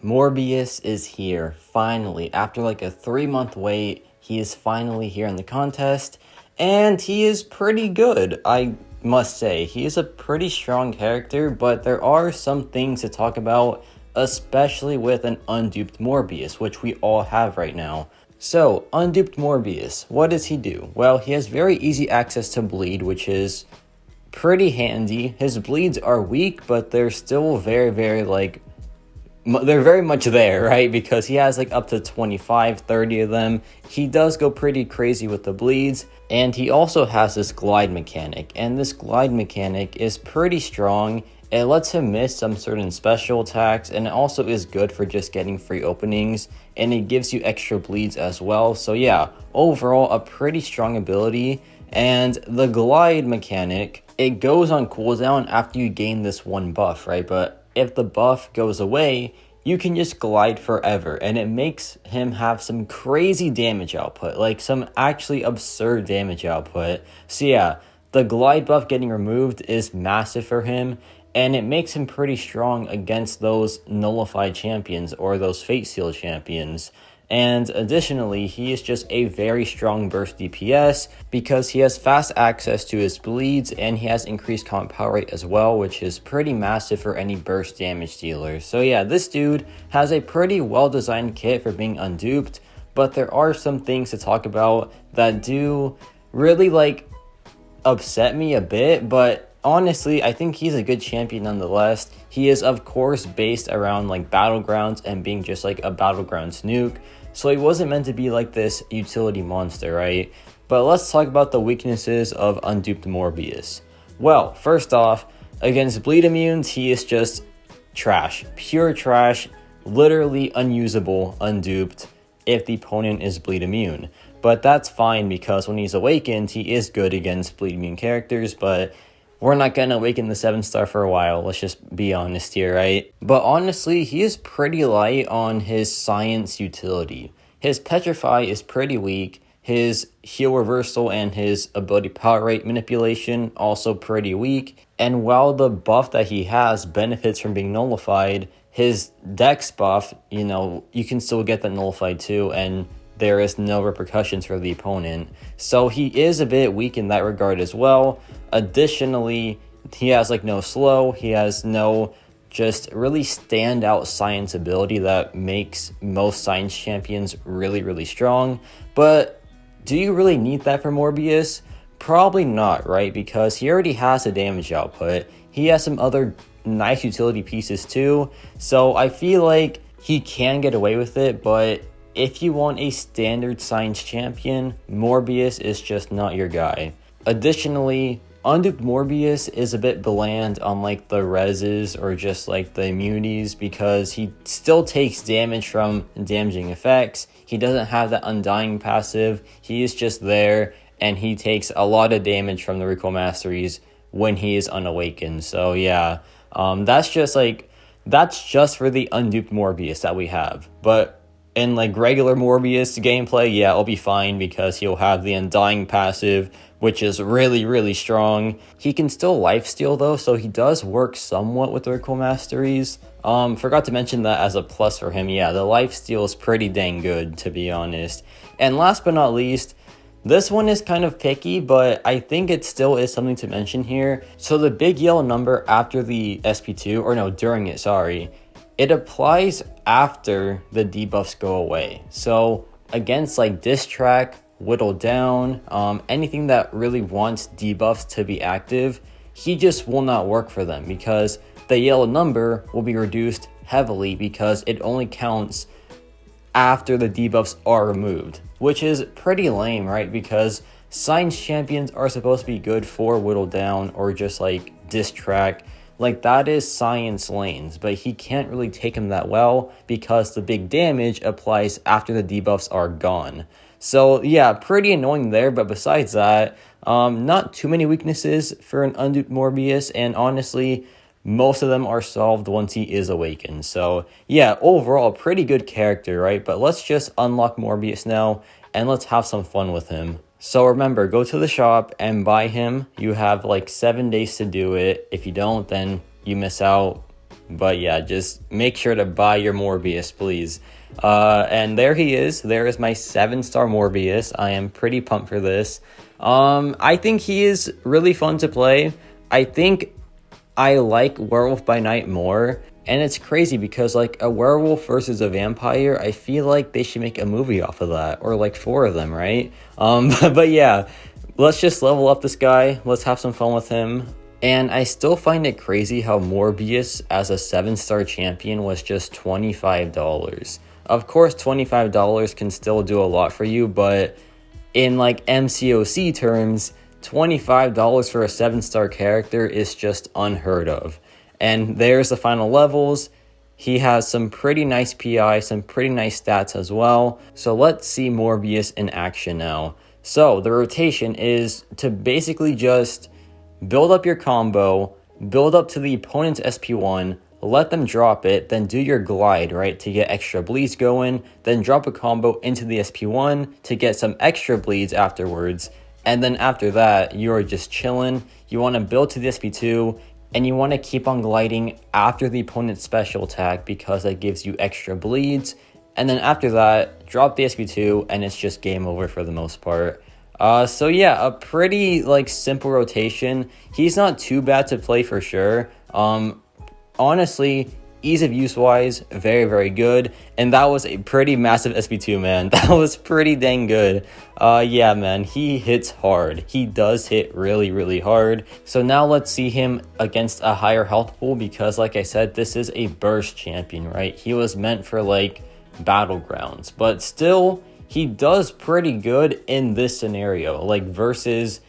Morbius is here, finally. After like a 3-month wait, he is finally here in the contest, and he is pretty good, I must say. He is a pretty strong character, but there are some things to talk about, especially with an unduped Morbius, which we all have right now. So, unduped Morbius, what does he do? Well, he has very easy access to bleed, which is pretty handy. His bleeds are weak, but they're still very they're very much there, right? Because he has like up to 25, 30 of them. He does go pretty crazy with the bleeds, and he also has this glide mechanic, and this glide mechanic is pretty strong. It lets him miss some certain special attacks, and it also is good for just getting free openings, and it gives you extra bleeds as well. So yeah, overall a pretty strong ability. And the glide mechanic, it goes on cooldown after you gain this one buff, right? But if the buff goes away, you can just glide forever, and it makes him have some crazy damage output, like some actually absurd damage output. So yeah, the glide buff getting removed is massive for him, and it makes him pretty strong against those nullified champions or those fate seal champions. And additionally, he is just a very strong burst DPS because he has fast access to his bleeds, and he has increased combat power rate as well, which is pretty massive for any burst damage dealers. So yeah, this dude has a pretty well designed kit for being unduped, but there are some things to talk about that do really upset me a bit, but honestly, I think he's a good champion nonetheless. He is of course based around like battlegrounds and being just like a battlegrounds nuke. So he wasn't meant to be like this utility monster, right? But let's talk about the weaknesses of unduped Morbius. Well, first off, against bleed immunes, he is just trash. Pure trash, literally unusable, unduped, if the opponent is bleed immune. But that's fine because when he's awakened, he is good against bleed immune characters, but we're not going to awaken the 7-star for a while, let's just be honest here, right? But honestly, he is pretty light on his science utility. His Petrify is pretty weak, his heal reversal and his ability power rate manipulation also pretty weak, and while the buff that he has benefits from being nullified, his dex buff, you can still get that nullified too, and there is no repercussions for the opponent. So he is a bit weak in that regard as well. Additionally, he has no slow, he has no just really standout science ability that makes most science champions really strong. But do you really need that for Morbius? Probably not, right? Because he already has a damage output. He has some other nice utility pieces too. So I feel like he can get away with it, but if you want a standard science champion, Morbius is just not your guy. Additionally, unduped Morbius is a bit bland on the reses or just the immunities because he still takes damage from damaging effects. He doesn't have that undying passive. He is just there, and he takes a lot of damage from the recoil masteries when he is unawakened. So yeah, that's just for the unduped Morbius that we have. But in regular Morbius gameplay, yeah, it'll be fine because he'll have the undying passive, which is really strong. He can still lifesteal though, so he does work somewhat with the recoil masteries. Forgot to mention that as a plus for him. Yeah, the lifesteal is pretty dang good, to be honest. And last but not least, this one is kind of picky, but I think it still is something to mention here. So the big yellow number after the SP2, or no, during it, sorry, it applies after the debuffs go away. So against Diss Track, Whittle Down, anything that really wants debuffs to be active, he just will not work for them because the yellow number will be reduced heavily because it only counts after the debuffs are removed, which is pretty lame, right? Because science champions are supposed to be good for Whittle Down or just Diss Track. That is science lanes, but he can't really take him that well because the big damage applies after the debuffs are gone. So yeah, pretty annoying there, but besides that, not too many weaknesses for an unduped Morbius, and honestly, most of them are solved once he is awakened. So yeah, overall, pretty good character, right? But let's just unlock Morbius now and let's have some fun with him. So remember, go to the shop and buy him. You have like 7 days to do it. If you don't, then you miss out. But yeah, just make sure to buy your Morbius, please. And there he is. There is my 7-star Morbius. I am pretty pumped for this. I think he is really fun to play. I think I like Werewolf by Night more. And it's crazy because like a werewolf versus a vampire, I feel like they should make a movie off of that, or like 4 of them, right? But yeah, let's just level up this guy. Let's have some fun with him. And I still find it crazy how Morbius as a 7-star champion was just $25. Of course, $25 can still do a lot for you, but in like MCOC terms, $25 for a 7-star character is just unheard of. And there's the final levels. He has some pretty nice PI, some pretty nice stats as well. So let's see Morbius in action now. So the rotation is to basically just build up your combo, build up to the opponent's SP1, let them drop it, then do your glide, right, to get extra bleeds going, then drop a combo into the SP1 to get some extra bleeds afterwards. And then after that, you're just chilling. You want to build to the SP2, and you want to keep on gliding after the opponent's special attack because that gives you extra bleeds. And then after that, drop the SP2 and it's just game over for the most part. So yeah, a pretty like simple rotation. He's not too bad to play for sure. Honestly, ease of use wise, very, very good. And that was a pretty massive SP2, man. That was pretty dang good. Yeah, man, he hits hard. He does hit really, really hard. So now let's see him against a higher health pool because like I said, this is a burst champion, right? He was meant for like battlegrounds, but still he does pretty good in this scenario. Like versus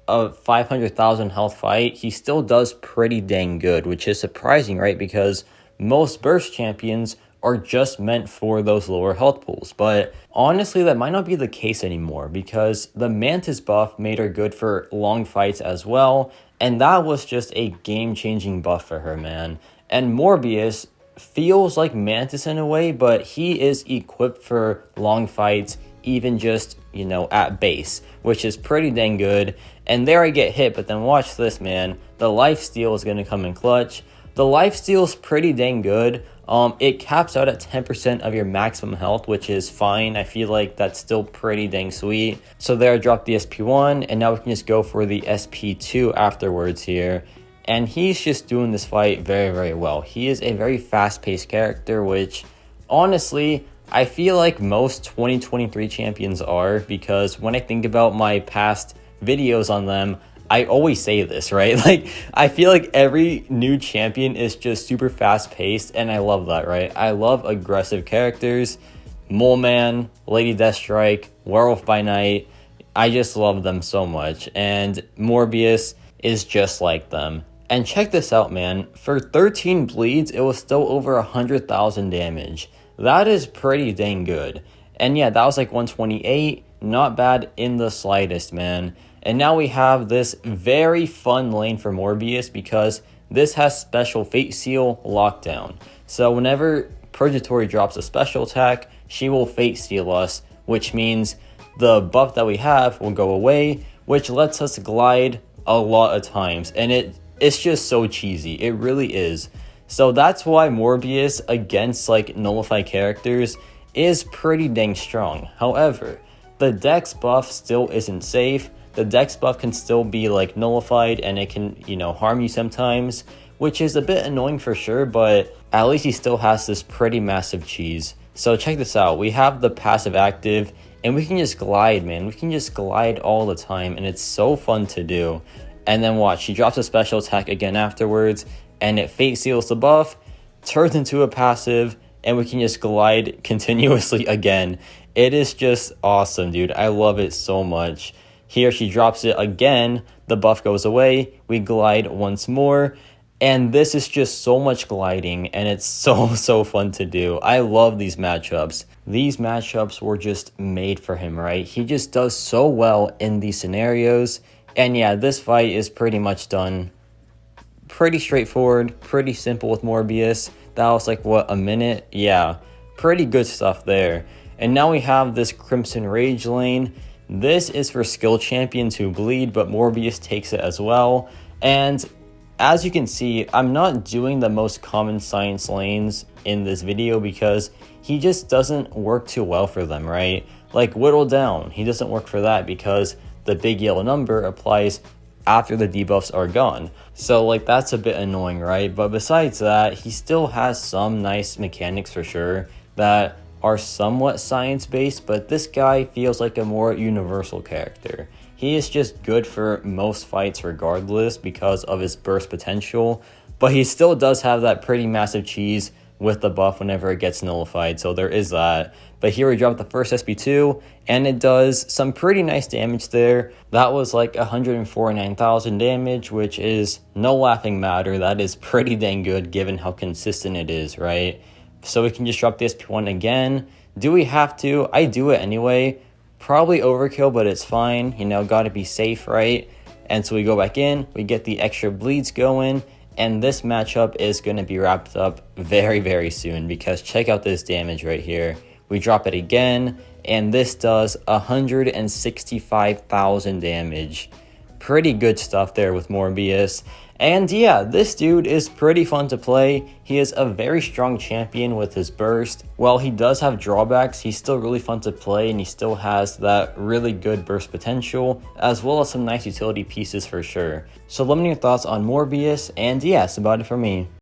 a 500,000 health fight, he still does pretty dang good, which is surprising, right? Because most burst champions are just meant for those lower health pools. But honestly, that might not be the case anymore because the Mantis buff made her good for long fights as well. And that was just a game-changing buff for her, man. And Morbius feels like Mantis in a way, but he is equipped for long fights, even just, you know, at base, which is pretty dang good. And there I get hit, but then watch this, man. The lifesteal is going to come in clutch. The lifesteal is pretty dang good. It caps out at 10% of your maximum health, which is fine. I feel like that's still pretty dang sweet. So there I dropped the SP1, and now we can just go for the SP2 afterwards here. And he's just doing this fight very, very well. He is a very fast-paced character, which honestly, I feel like most 2023 champions are, because when I think about my past videos on them, I always say this, right? Like, I feel like every new champion is just super fast-paced, and I love that, right? I love aggressive characters. Mole Man, Lady Deathstrike, Werewolf by Night. I just love them so much, and Morbius is just like them. And check this out, man. For 13 bleeds, it was still over 100,000 damage. That is pretty dang good. And yeah, that was like 128. Not bad in the slightest, man. And now we have this very fun lane for Morbius because this has special Fate Seal lockdown. So whenever Purgatory drops a special attack, she will Fate Seal us, which means the buff that we have will go away, which lets us glide a lot of times. And it's just so cheesy. It really is. So that's why Morbius against like nullified characters is pretty dang strong. However, the Dex buff still isn't safe. The Dex buff can still be like nullified and it can, you know, harm you sometimes, which is a bit annoying for sure, but at least he still has this pretty massive cheese. So check this out. We have the passive active and we can just glide, man. We can just glide all the time and it's so fun to do. And then watch, she drops a special attack again afterwards and it Fate Seals the buff, turns into a passive, and we can just glide continuously again. It is just awesome, dude. I love it so much. Here she drops it again, the buff goes away, we glide once more, and this is just so much gliding, and it's so fun to do. I love these matchups. These matchups were just made for him, right? He just does so well in these scenarios. And yeah, this fight is pretty much done. Pretty straightforward, pretty simple with Morbius. That was like, what, a minute? Yeah, pretty good stuff there. And now we have this Crimson Rage lane. This is for skill champions who bleed, but Morbius takes it as well. And as you can see, I'm not doing the most common science lanes in this video because he just doesn't work too well for them, right? Like Whittle Down, he doesn't work for that because the big yellow number applies after the debuffs are gone. So like that's a bit annoying, right? But besides that, he still has some nice mechanics for sure that are somewhat science-based, but this guy feels like a more universal character. He is just good for most fights regardless because of his burst potential, but he still does have that pretty massive cheese with the buff whenever it gets nullified, so there is that. But here we drop the first SP2, and it does some pretty nice damage there. That was like 149,000 damage, which is no laughing matter. That is pretty dang good given how consistent it is, right? So we can just drop the SP1 again. Do we have to? I do it anyway. Probably overkill, but it's fine. You know, gotta be safe, right? And so we go back in, we get the extra bleeds going, and this matchup is going to be wrapped up very, very soon because check out this damage right here. We drop it again, and this does 165,000 damage. Pretty good stuff there with Morbius. And yeah, this dude is pretty fun to play. He is a very strong champion with his burst. While he does have drawbacks, he's still really fun to play, and he still has that really good burst potential, as well as some nice utility pieces for sure. So let me know your thoughts on Morbius, and yeah, that's about it for me.